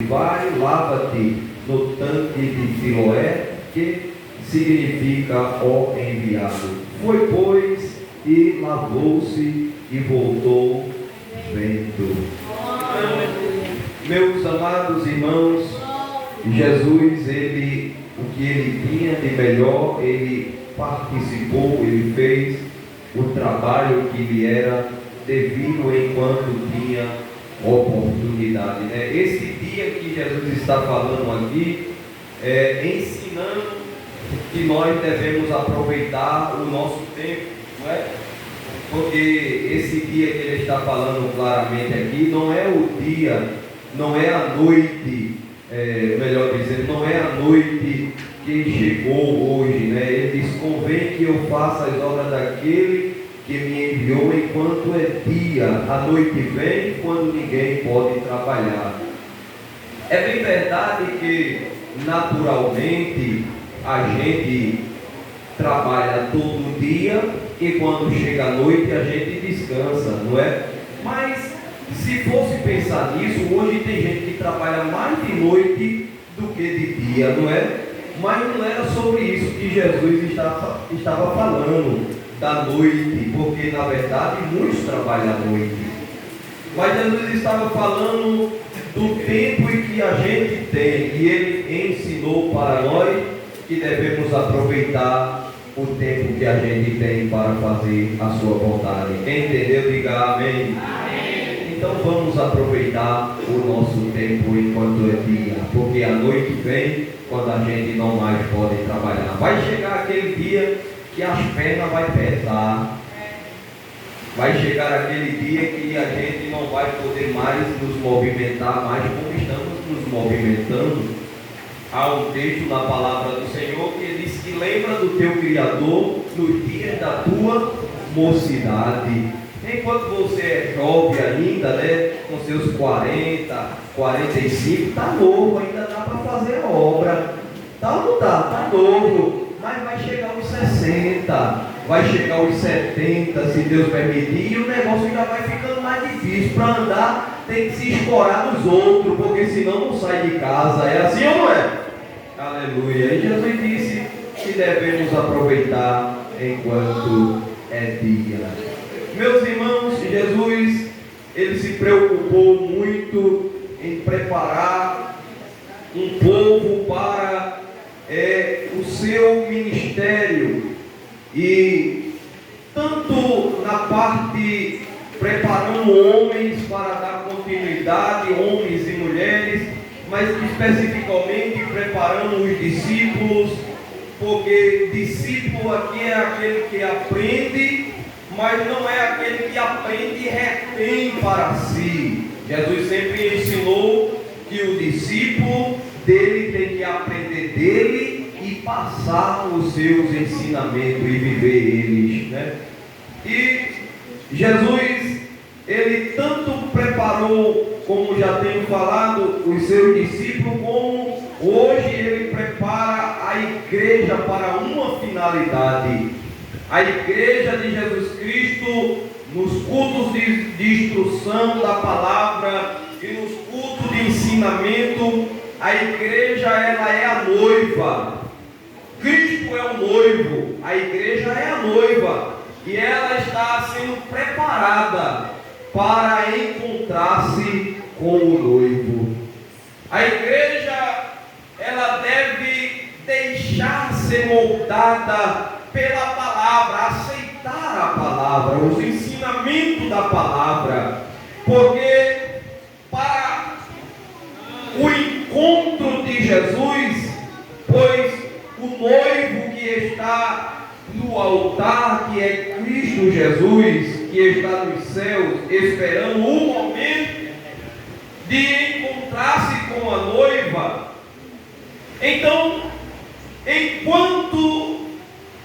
vai, lava-te no tanque de Siloé, que significa ó enviado. Foi, pois, e lavou-se e voltou vendo. Meus amados irmãos, Jesus, o que ele tinha de melhor, ele participou, ele fez o trabalho que lhe era devido enquanto tinha oportunidade, né? Esse dia que Jesus está falando aqui, ensinando que nós devemos aproveitar o nosso tempo, não é? Porque esse dia que ele está falando claramente aqui não é o dia, não é a noite, melhor dizendo, não é a noite que chegou hoje, né? Ele diz: convém que eu faça as obras daquele que me enviou enquanto é dia. A noite vem quando ninguém pode trabalhar. É bem verdade que naturalmente a gente trabalha todo dia e quando chega a noite a gente descansa, não é? Mas se fosse pensar nisso, hoje tem gente que trabalha mais de noite do que de dia, não é? Mas não era sobre isso que Jesus estava falando, da noite, porque na verdade muitos trabalham à noite. Mas Jesus estava falando do tempo em que a gente tem, e ele ensinou para nós que devemos aproveitar o tempo que a gente tem para fazer a sua vontade. Quem entendeu, diga amém. Amém. Então vamos aproveitar o nosso tempo enquanto é dia, porque a noite vem quando a gente não mais pode trabalhar. Vai chegar aquele dia que as pernas vai pesar. Vai chegar aquele dia que a gente não vai poder mais nos movimentar mais como estamos nos movimentando. Há um texto na palavra do Senhor que diz que lembra do teu Criador nos dias da tua mocidade. Enquanto você é jovem ainda, né, com seus 40, 45, está novo, ainda dá para fazer a obra. Tá ou não dá? Está novo. Mas vai chegar aos 60, vai chegar aos 70, se Deus permitir, e o negócio já vai ficando mais difícil. Para andar tem que se escorar nos outros, porque senão não sai de casa. É assim ou não é? Aleluia. E Jesus disse que devemos aproveitar enquanto é dia. Meus irmãos, Jesus, ele se preocupou muito em preparar um povo para o seu ministério, e tanto na parte preparando homens para dar continuidade, homens e mulheres, mas especificamente preparando os discípulos, porque discípulo aqui é aquele que aprende, mas não é aquele que aprende e retém para si. Jesus sempre ensinou que o discípulo dele tem que aprender dele e passar os seus ensinamentos e viver eles, né? E Jesus, ele tanto preparou, como já tenho falado, os seus discípulos, como hoje ele prepara a igreja para uma finalidade. A igreja de Jesus Cristo, nos cultos de instrução da palavra e nos cultos de ensinamento, a igreja, ela é a noiva. Cristo é o noivo, a igreja é a noiva, e ela está sendo preparada para encontrar-se com o noivo. A igreja, ela deve deixar ser moldada pela palavra, aceitar a palavra, os ensinamentos da palavra, porque para o encontro de Jesus, pois o noivo que está no altar, que é Cristo Jesus, que está nos céus, esperando o momento de encontrar-se com a noiva. Então, enquanto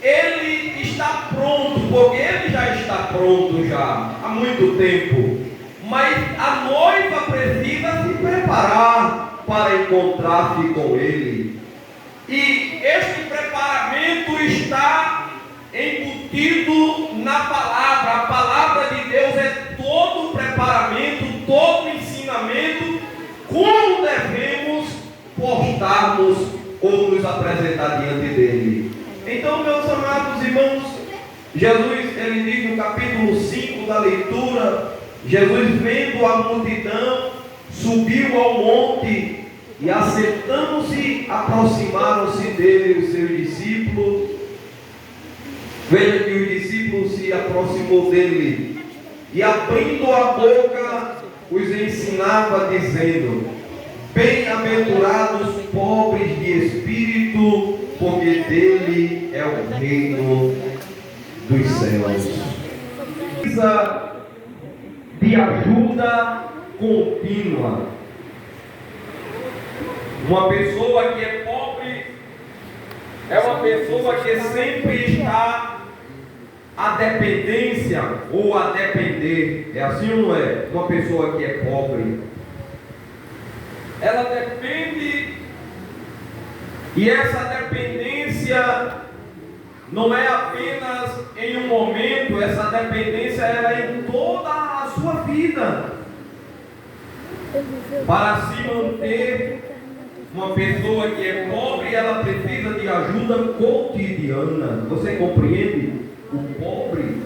ele está pronto, porque ele já está pronto já há muito tempo, mas a noiva precisa se preparar para encontrar-se com ele. E este preparamento está embutido na palavra. A palavra de Deus é todo o preparamento, todo o ensinamento, como devemos voltarmos ou nos apresentar diante dele. Então, meus amados irmãos, Jesus, ele diz no capítulo 5 da leitura, Jesus, vendo a multidão, subiu ao monte e, assentando-se, aproximaram-se dele os seus discípulos. Veja que os discípulos se aproximou dele e, abrindo a boca, os ensinava, dizendo: bem-aventurados pobres de espírito, porque dele é o reino dos céus. Precisa de ajuda contínua. Uma pessoa que é pobre é uma pessoa que sempre está a dependência ou a depender. É assim ou não é? Uma pessoa que é pobre, ela depende, e essa dependência não é apenas em um momento, essa dependência ela é em toda a sua vida. Para se manter, uma pessoa que é pobre, ela precisa de ajuda cotidiana. Você compreende? O pobre,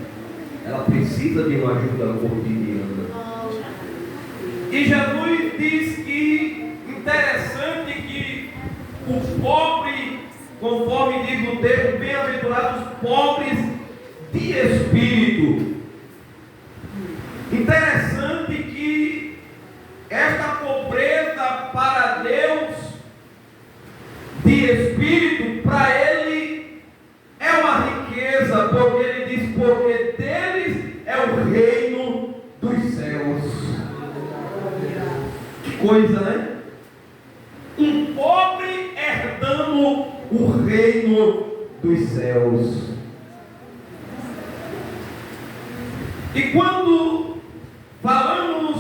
ela precisa de uma ajuda cotidiana. E Jesus diz que interessante que o pobre, conforme diz o texto, bem-aventurados os pobres de espírito. Interessante que esta pobreza para Deus de espírito, para Ele é uma riqueza, porque Ele diz: porque deles é o reino dos céus. Que coisa, né? Um pobre herdando o reino dos céus. E quando falamos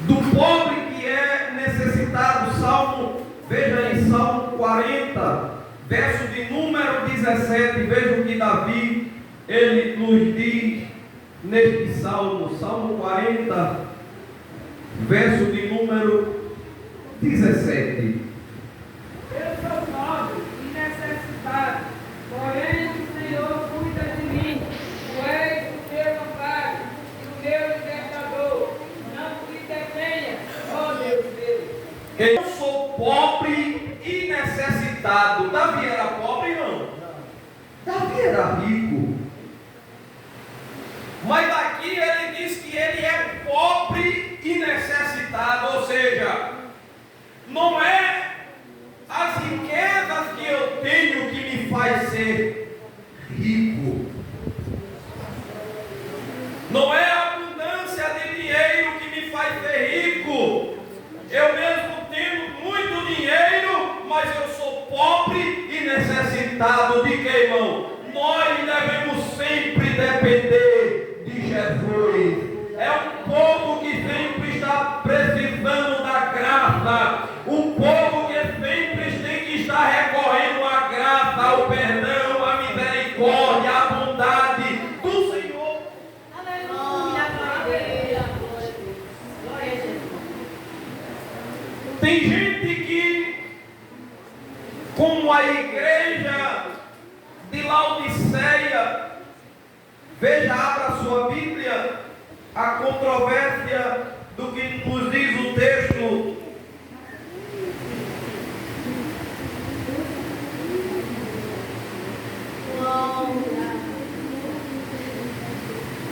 do pobre que é necessitado, veja em Salmo 40, verso de número 17, veja o que Davi, ele nos diz neste Salmo 40, verso de número 17. Eu sou pobre e necessitado, porém o Senhor cuida de mim. Tu és o meu amparo e o meu libertador. Não te detenha, ó Deus meu. Eu sou pobre e necessitado. Davi era pobre, não? Davi era rico. Mas aqui ele diz que ele é pobre e necessitado, ou seja, não é as riquezas que eu tenho que me faz ser rico. Não é a abundância de dinheiro que me faz ser rico. Eu mesmo tenho muito dinheiro, mas eu sou pobre e necessitado de que, irmão? Nós devemos sempre depender de Jesus. É um povo que sempre está precisando da graça. Um povo que sempre tem que estar recorrendo à graça, ao perdão, à misericórdia, à bondade do Senhor. Aleluia, glória. Glória a Jesus. Tem gente que, como a igreja de Laodiceia, veja, abra sua Bíblia, a controvérsia do que nos diz o texto.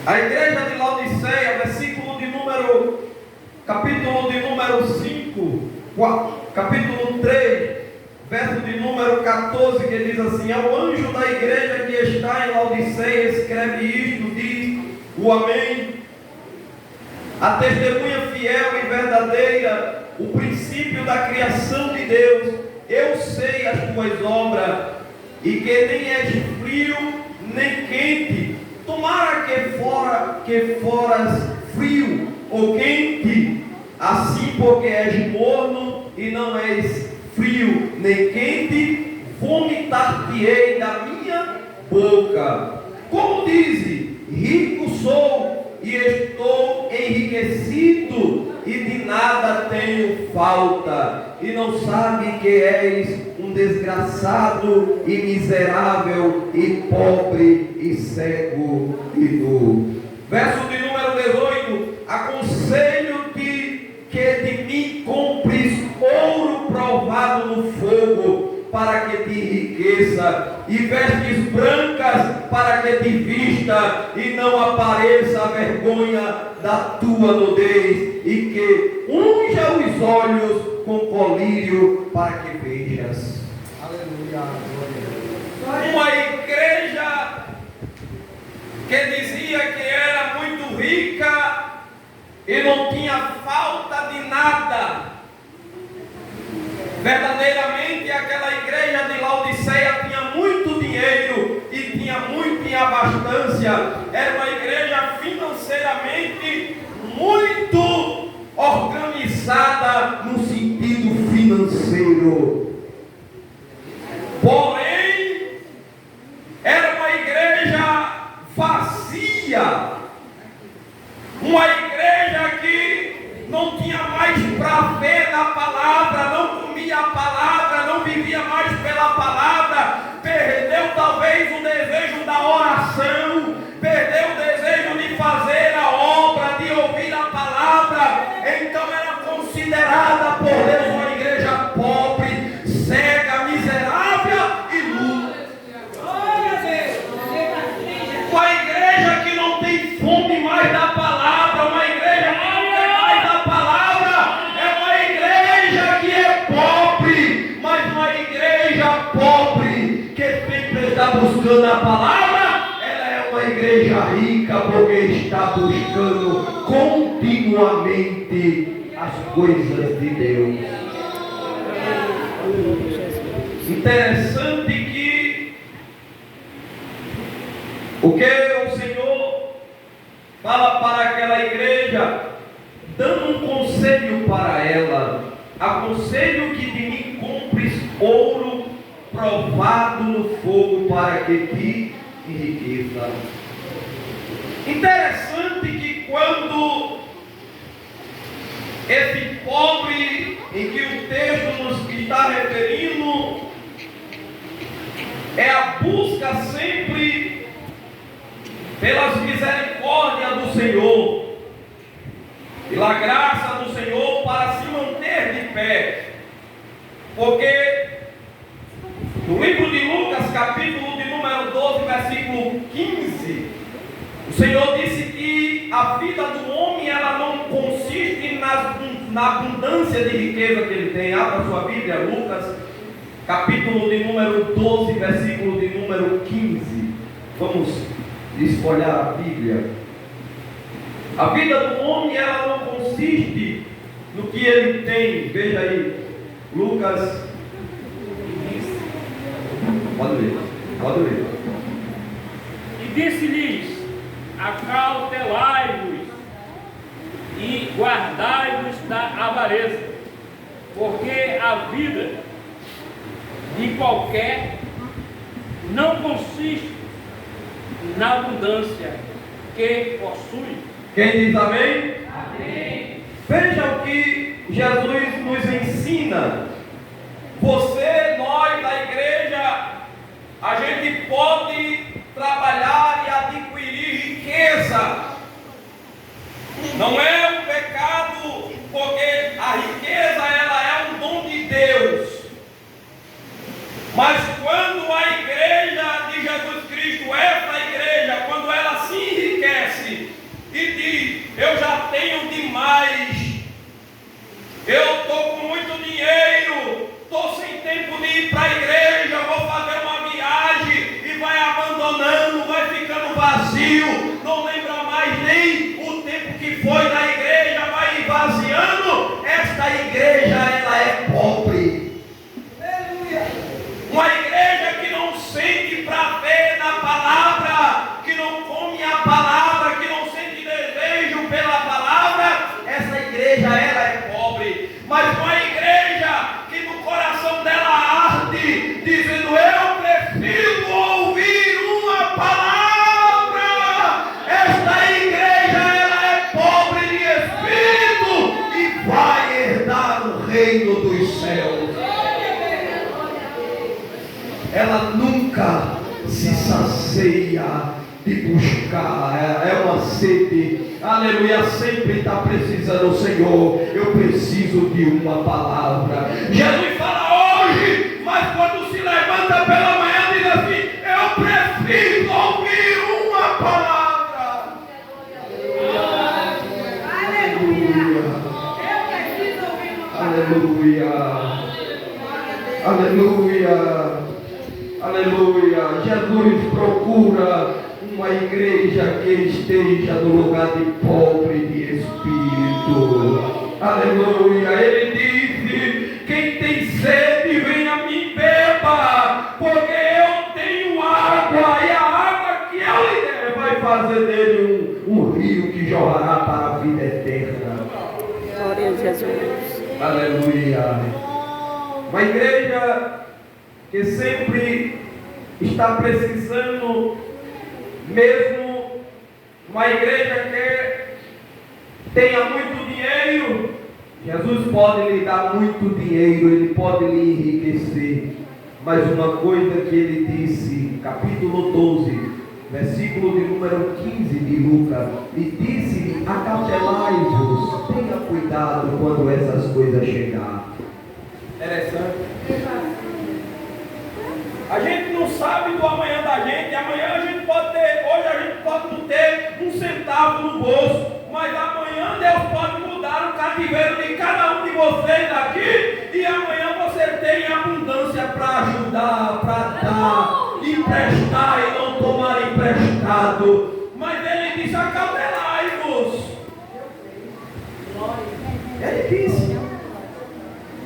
A igreja de Laodiceia, capítulo de número 5, capítulo 3, verso de número 14, que diz assim: ao anjo da igreja que está em Laodiceia, escreve isto, diz o Amém, a testemunha fiel e verdadeira, o princípio da criação de Deus. Eu sei as tuas obras, e que nem és frio nem quente. Tomara que foras frio ou quente, assim, porque és morno e não és frio nem quente, vomitar-te-ei da minha boca. Como diz, rico sou e estou enriquecido, e de nada tenho falta, e não sabe que és um desgraçado e miserável e pobre e cego e nu. Verso de número 18: aconselho-te que de mim compres ouro provado no fogo, para que te enriqueça, e vestes brancas para que te vista, e não apareça a vergonha da tua nudez, e que unja os olhos com colírio para que vejas. Aleluia. Uma igreja que dizia que era muito rica e não tinha falta de nada. Verdadeiramente aquela igreja de Laodiceia tinha muito dinheiro e tinha muito em abastança. Era uma igreja financeiramente muito organizada no sentido financeiro. Porém, era uma igreja vazia, uma igreja que não tinha mais prazer na palavra, não comia a palavra, não vivia mais pela palavra, perdeu talvez o desejo da oração, perdeu o desejo de fazer a obra, de ouvir a palavra. Então era considerada por Deus uma igreja pobre, cega, miserável e nu. Uma igreja que não tem fome mais da palavra, uma igreja que não quer mais da palavra, é uma igreja que é pobre, mas uma igreja pobre que sempre está buscando a palavra, ela é uma igreja rica porque está buscando continuamente as coisas de Deus. Interessante que o que o Senhor fala para aquela igreja, dando um conselho para ela: aconselho que de mim compres ouro provado no fogo, para que te enriqueça. Interessante que quando esse pobre em que o texto nos está referindo é a busca sempre pelas misericórdias do Senhor, pela graça do Senhor para se manter de pé. Porque no livro de Lucas, capítulo de número 12, versículo 15, o Senhor disse que a vida do homem ela não consiste na abundância de riqueza que ele tem. Abra sua Bíblia, Lucas, capítulo de número 12, versículo de número 15. Vamos espolhar a Bíblia. A vida do homem ela não consiste no que ele tem. Veja aí, Lucas. Pode ler. E disse-lhes: acautelai-vos e guardai-vos da avareza, porque a vida de qualquer não consiste na abundância que possui. Quem diz amém? Amém. Veja o que Jesus nos ensina. Você, nós da igreja, a gente pode trabalhar e adquirir riqueza. Não é um pecado, porque a riqueza ela é um dom de Deus. Mas quando a igreja de Jesus Cristo, essa igreja, quando ela se enriquece e diz: eu já tenho demais, eu estou com muito dinheiro, estou sem tempo de ir para a igreja, vou fazer uma viagem, e vai abandonando, vai ficando vazio, não lembra mais nem o tempo que foi na igreja, vai esvaziando. Esta igreja ela é pobre. Uma igreja que não sente prazer na palavra, que não come a palavra, que não sente desejo pela palavra, essa igreja ela é pobre. Mas uma igreja que no coração dela arde, dizendo: eu preciso ouvir uma palavra, reino dos céus. Ela nunca se sacia de buscar, é uma sede, aleluia, sempre está precisando. Senhor, eu preciso de uma palavra. Jesus fala hoje, mas quando se levanta pela manhã diz assim: eu preciso ouvir uma palavra. Aleluia. Eu preciso ouvir uma palavra. Aleluia. Aleluia. Aleluia. Jesus procura uma igreja que esteja no lugar de pobre de espírito. Aleluia. Ele disse: quem tem sede, venha a mim, beba, porque eu tenho água, e a água que eu lhe der vai fazer dele um rio que jorrará para a vida eterna. Glória a Jesus. Aleluia. Uma igreja que sempre está precisando, mesmo uma igreja que tenha muito dinheiro, Jesus pode lhe dar muito dinheiro, Ele pode lhe enriquecer. Mas uma coisa que Ele disse, capítulo 12, versículo de número 15 de Lucas, e disse-lhe: acautelai-vos, tenha cuidado quando essas coisas chegarem. Interessante. A gente não sabe do amanhã da gente. Amanhã a gente pode ter, hoje a gente pode não ter um centavo no bolso, mas amanhã Deus pode mudar o cativeiro de cada um de vocês aqui, e amanhã você tem abundância para ajudar, para dar, emprestar e não tomar emprestado. Mas Ele disse: acautelai-vos. Ele disse: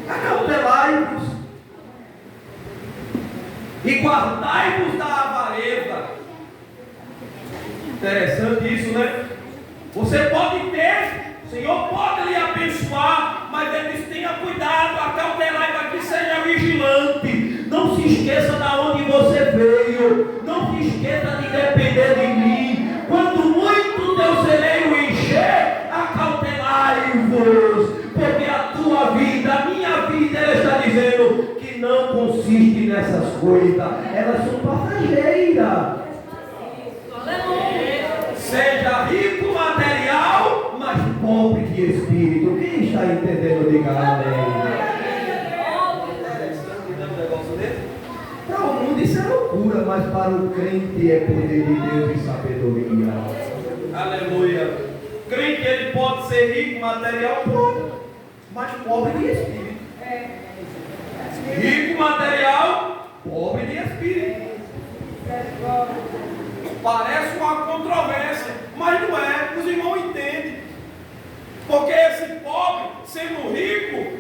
acautelai-vos e guardai-vos da avareza. Interessante isso, né? Você pode ter, o Senhor pode lhe abençoar, mas Ele diz: tenha cuidado, acautelai, para que seja vigilante. Não se esqueça de onde você veio, não se esqueça de depender de mim. Quando muito teu celeiro encher, acautelai-vos, porque a tua vida, a minha vida, Ele está dizendo que não consiste nessas coisas, elas são passageiras. Seja rico material, mas pobre de espírito. Quem está entendendo, diga amém. Para o mundo isso é loucura, mas para o crente é poder de Deus e sabedoria. Aleluia. Crente, ele pode ser rico material, pode, mas pobre de espírito. Rico material, pobre de espírito. Parece uma controvérsia, mas não é. Os irmãos entendem. Porque esse pobre, sendo rico,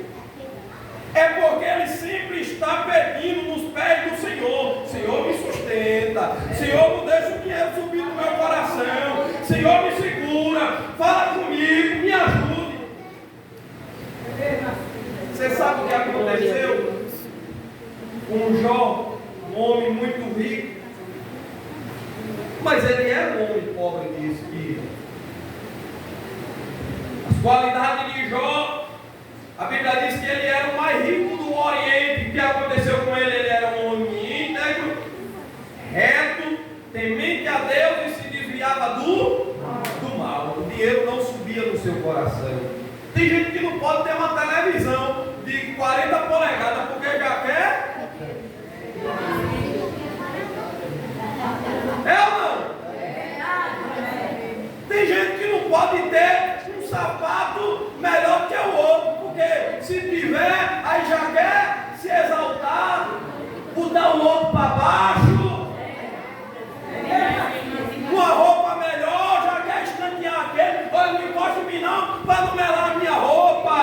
é porque ele sempre está pedindo nos pés do Senhor: Senhor, me sustenta, Senhor, não deixa o dinheiro subir no meu coração, Senhor, me segura, fala comigo, me ajude. Você sabe o que aconteceu com Jó, um homem muito rico, mas ele era um homem pobre de espírito. As qualidades de Jó, a Bíblia diz que ele era o mais rico do Oriente. O que aconteceu com ele? Ele era um homem íntegro, reto, temente a Deus e se desviava do mal. O dinheiro não subia no seu coração. Tem gente que não pode ter uma televisão de 40 polegadas porque já quer. É ou não? Tem gente que não pode ter um sapato melhor que o outro, porque se tiver, aí já quer se exaltar, botar o outro para baixo, uma roupa melhor, já quer escantear aquele. Olha, não encosta em mim não, para não melar a minha roupa.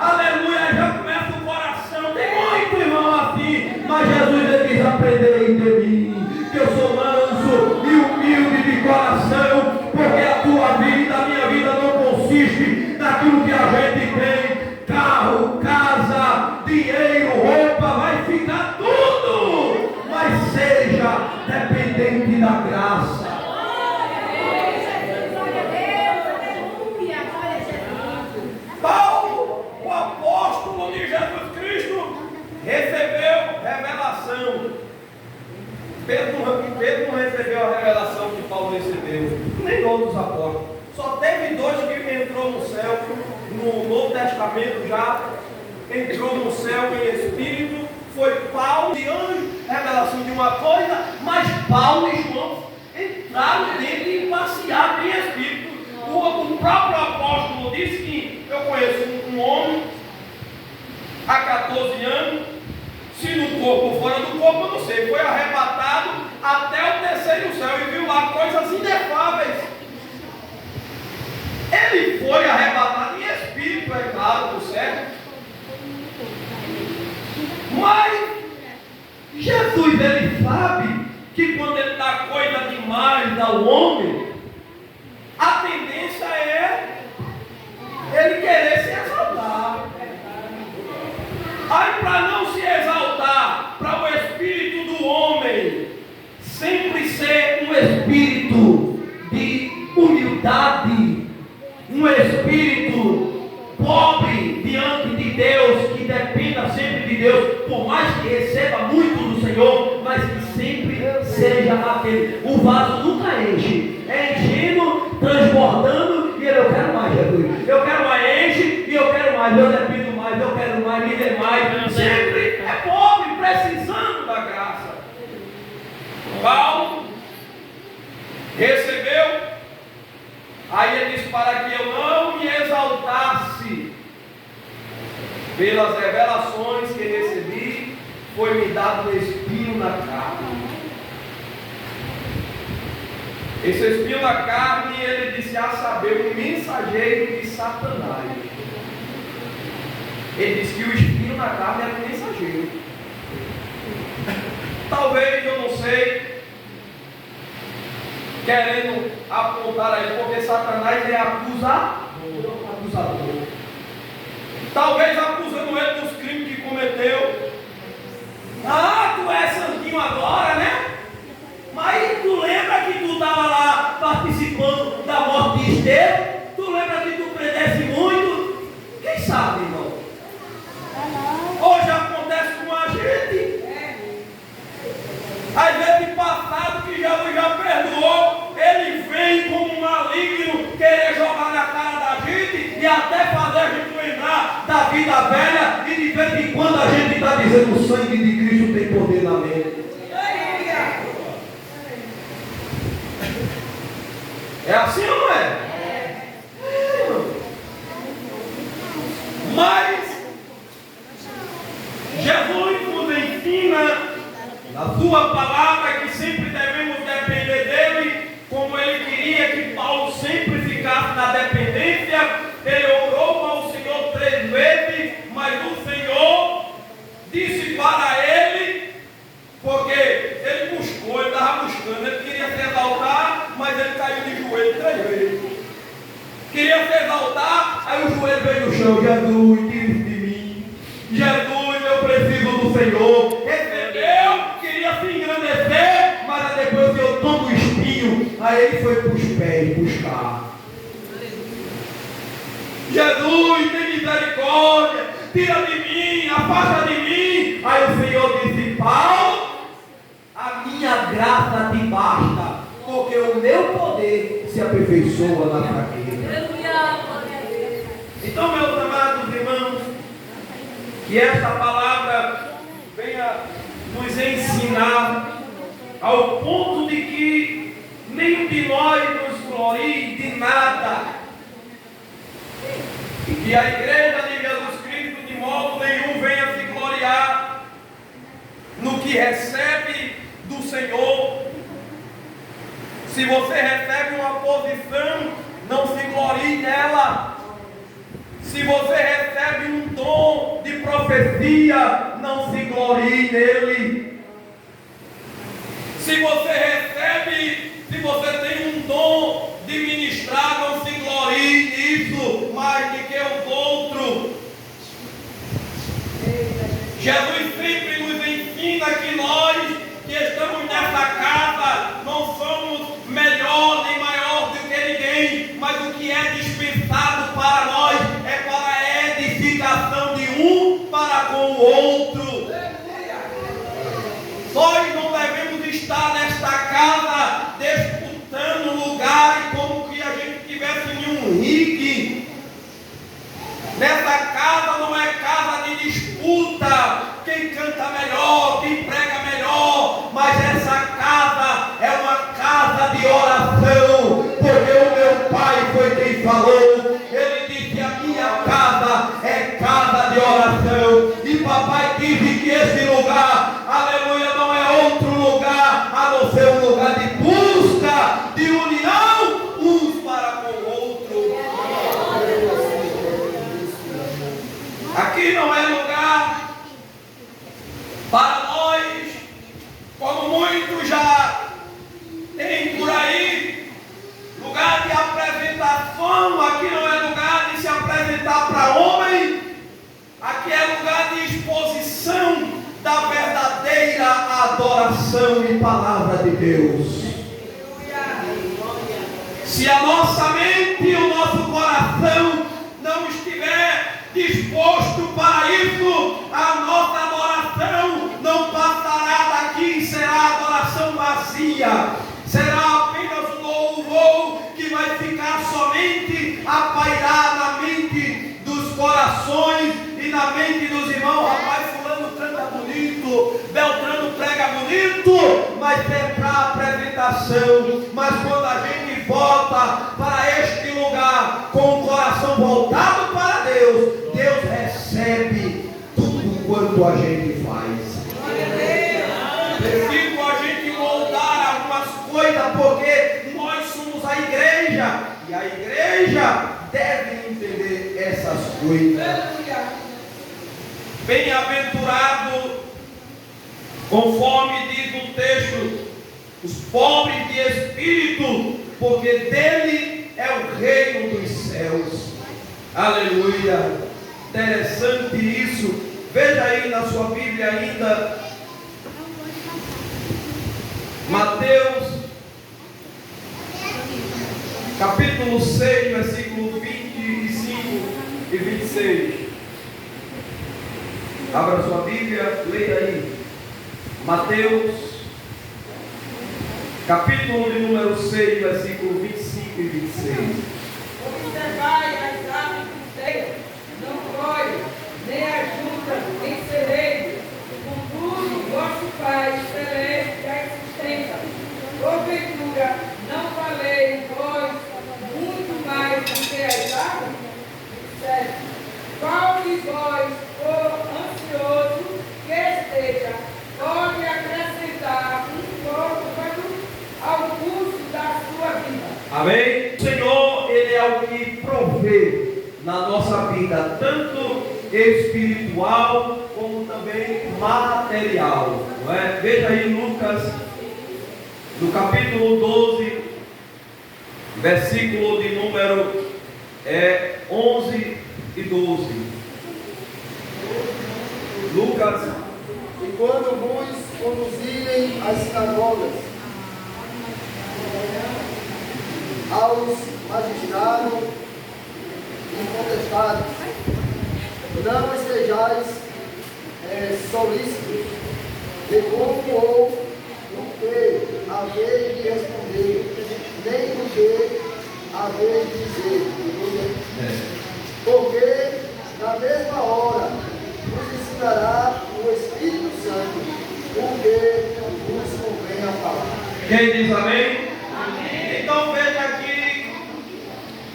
Aleluia, já começa o coração. Tem muito irmão assim, mas Jesus ele diz: aprendei de mim, que eu sou manso e humilde de coração, porque a tua vida, a minha vida não consiste naquilo que a gente tem. Carro, casa, dinheiro, roupa, vai ficar tudo, mas seja Pedro não recebeu a revelação que Paulo recebeu, nem outros apóstolos. Só teve dois que entrou no céu, no Novo Testamento já, entrou no céu em espírito, foi Paulo e anjo, revelação de uma coisa, mas Paulo e João entraram dentro e passearam em espírito. O próprio apóstolo disse que eu conheço um homem há 14 anos, se no corpo ou fora do corpo, eu não sei, foi arrebatado até o terceiro céu e viu lá coisas inefáveis. Ele foi arrebatado em espírito, é claro, por certo. Mas Jesus, ele sabe que quando ele dá coisa demais ao homem, a tendência é ele querer se exaltar. Aí, para não se exaltar, para o espírito do homem sempre ser um espírito de humildade, um espírito pobre diante de Deus, que dependa sempre de Deus, por mais que receba muito do Senhor, mas que sempre seja aquele. O vaso nunca enche, é enchendo, transbordando, e eu quero mais, Jesus. Eu quero mais, enche, e eu quero mais, eu dependo mais, eu quero mais, me dê mais. Sempre é pobre, precisando da graça. Paulo recebeu, aí ele disse: para que eu não me exaltasse pelas revelações que recebi, foi-me dado um espinho na carne. Esse espinho na carne, ele disse a saber, um mensageiro de Satanás. Ele disse que o espinho na carne era um mensageiro. Talvez, eu não sei, querendo apontar aí, porque Satanás é acusador. Talvez acusando ele dos crimes que cometeu. Ah, tu é santinho agora, né? Mas tu lembra que tu estava lá participando da morte de Estevão? Tu lembra que tu prendesse muito? Quem sabe, irmão? Hoje acontece com a gente. Às vezes, passado que Jesus já perdoou, ele vem como um maligno querer jogar na cara da gente e até fazer a gente lembrar da vida velha, e de vez em quando a gente está dizendo: o sangue de Cristo tem poder na mente. É assim ou não é? Mas Jesus nos ensina na sua palavra que sempre devemos depender dele, como ele queria que Paulo sempre ficasse na dependência. Ele orou ao Senhor 3 vezes, mas o Senhor disse para ele, porque ele buscou, ele estava buscando, ele queria se exaltar, mas ele caiu de joelho 3 vezes. Queria se exaltar, aí o joelho veio no chão: Jesus, tire de mim. Jesus, eu preciso do Senhor. Recebeu, queria se engrandecer, mas depois eu tomo o espinho. Aí ele foi para os pés buscar. Jesus, tem misericórdia, tira de mim, afasta de mim. Aí o Senhor disse: Paulo, a minha graça te basta, porque o meu poder se aperfeiçoa na fraqueza. Então, meus amados irmãos, que esta palavra venha nos ensinar ao ponto de que nenhum de nós nos glorie de nada, e que a igreja de Jesus Cristo de modo nenhum venha se gloriar no que recebe do Senhor. Se você recebe uma posição, não se glorie nela. Se você recebe um dom de profecia, não se glorie nele. Se você tem um dom de ministrar, não se glorie nisso mais do que os outros. Jesus sempre nos ensina que nós que estamos nessa casa não somos melhor nem maior do que ninguém, mas o que é dispensado para nós é para a edificação de um para com o outro. Nós não devemos estar disputa quem canta melhor, quem prega melhor, mas essa casa é uma casa de oração, porque o meu pai foi quem falou. Ele disse: a minha casa é casa de oração. E papai disse que esse lugar, aleluia, não é outro lugar a não ser um lugar de busca, de união uns para com o outro. Aqui não é lugar para nós, como muitos já tem por aí, lugar de apresentação. Aqui não é lugar de se apresentar para homem, aqui é lugar de exposição da verdadeira adoração e palavra de Deus. Se a nossa mente e o nosso coração não estiver disposto para isso, a nossa adoração não passará daqui, será adoração vazia, será apenas um louvor que vai ficar somente a pairar na mente dos corações e na mente dos irmãos. Rapaz, fulano canta bonito, Beltrano prega bonito, mas é para apresentação. Mas quando a gente volta para este lugar com o coração voltado para Deus, Deus recebe tudo quanto a gente faz. Preciso a gente moldar algumas coisas, porque nós somos a igreja, e a igreja deve entender essas coisas. Bem-aventurado, conforme diz o texto, os pobres de espírito, porque dele é o reino dos céus. Aleluia. Interessante isso. Veja aí na sua Bíblia ainda, Mateus capítulo 6, versículo 25 e 26. Abra sua Bíblia, leia aí. Mateus capítulo de número 6, versículo 25 e 26. Observai as aves do céu, não colhem, nem ajuntam, nem celeiros, contudo vosso Pai celeste as sustenta. Porventura, não falei vós muito mais do que as aves? 7. Qual de vós, for ansioso que esteja, pode acrescentar um côvado ao curso da sua vida? Amém? O Senhor, Ele é o que provê na nossa vida, tanto espiritual como também material. Não é? Veja aí Lucas, no capítulo 12, versículo de número 11 e 12. Lucas. E quando vos conduzirem às sinagogas, aos magistrados e contestados, não estejais solícitos de como ou do que haver de responder, nem do que haver de dizer. Porque na mesma hora vos ensinará o Espírito Santo o que vos convém a falar. Quem diz amém? Amém. Então veja aqui,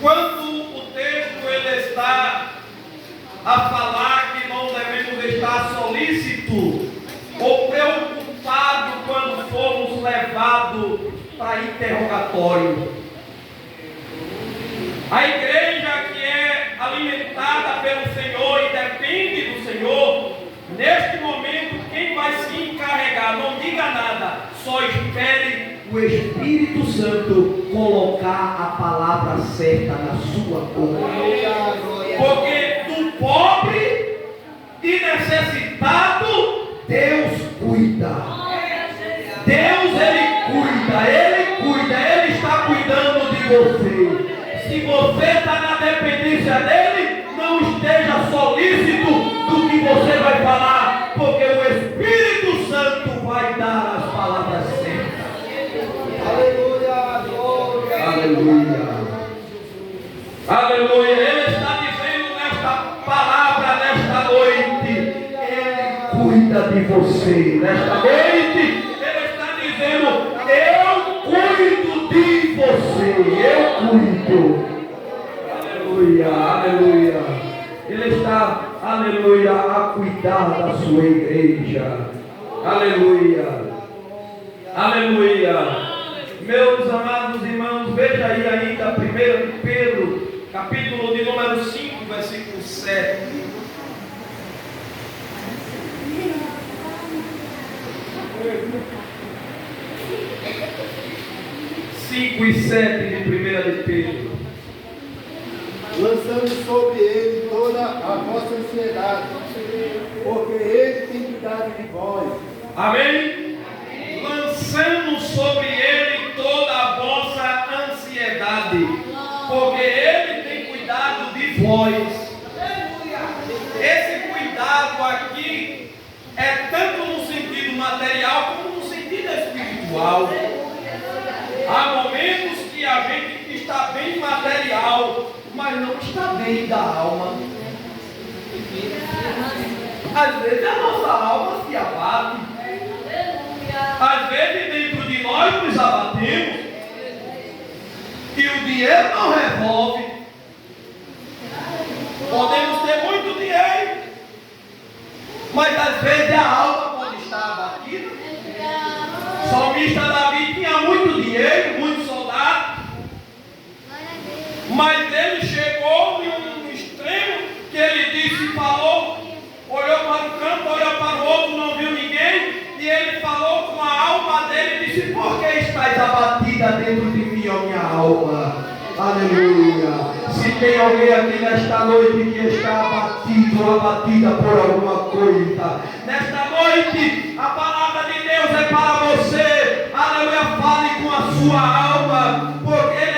quando o texto ele está a falar que não devemos estar solícitos ou preocupados quando formos levados para interrogatório. A igreja que é alimentada pelo Senhor e depende do Senhor, neste momento, quem vai se encarregar, não diga nada, só espere o Espírito Santo colocar a palavra certa na sua boca. Porque do pobre e necessitado, Deus cuida. Deus, Ele cuida, Ele está cuidando de você. Se você está na dependência dEle, não esteja solícito do que você vai falar, porque o Espírito Santo vai dar as palavras certas. Aleluia, glória. Aleluia. Aleluia. Ele está dizendo nesta palavra, nesta noite, cuida de você. Nesta noite, Ele está dizendo: eu cuido de você, eu cuido. Aleluia, aleluia. Ele está, aleluia, a cuidar da sua igreja. Aleluia, aleluia. Meus amados irmãos, veja aí ainda 1 de Pedro, capítulo de número 5, versículo 7. E 7 de 1 de Pedro. Lançando sobre ele toda a vossa ansiedade, porque ele tem cuidado de vós. Amém? Lançando sobre ele toda a vossa ansiedade, porque ele tem cuidado de vós. Esse cuidado aqui é tanto no sentido material como no sentido espiritual. Há momentos que a gente está bem material, mas não está bem da alma. Às vezes a nossa alma se abate. Às vezes dentro de nós nos abatemos. E o dinheiro não resolve. Podemos ter muito dinheiro, mas às vezes a alma pode estar abatida. O salmista Davi tinha muito dinheiro, muitos soldados, mas ele chegou em um extremo que ele disse, falou, olhou para o canto, olhou para o outro, não viu ninguém, e ele falou com a alma dele e disse: por que estás abatida dentro de mim, ó minha alma? Aleluia. Se tem alguém aqui nesta noite que está abatido ou abatida por alguma coisa, nesta noite a palavra de Deus é para você. Aleluia. Fale com a sua alma, porque Ele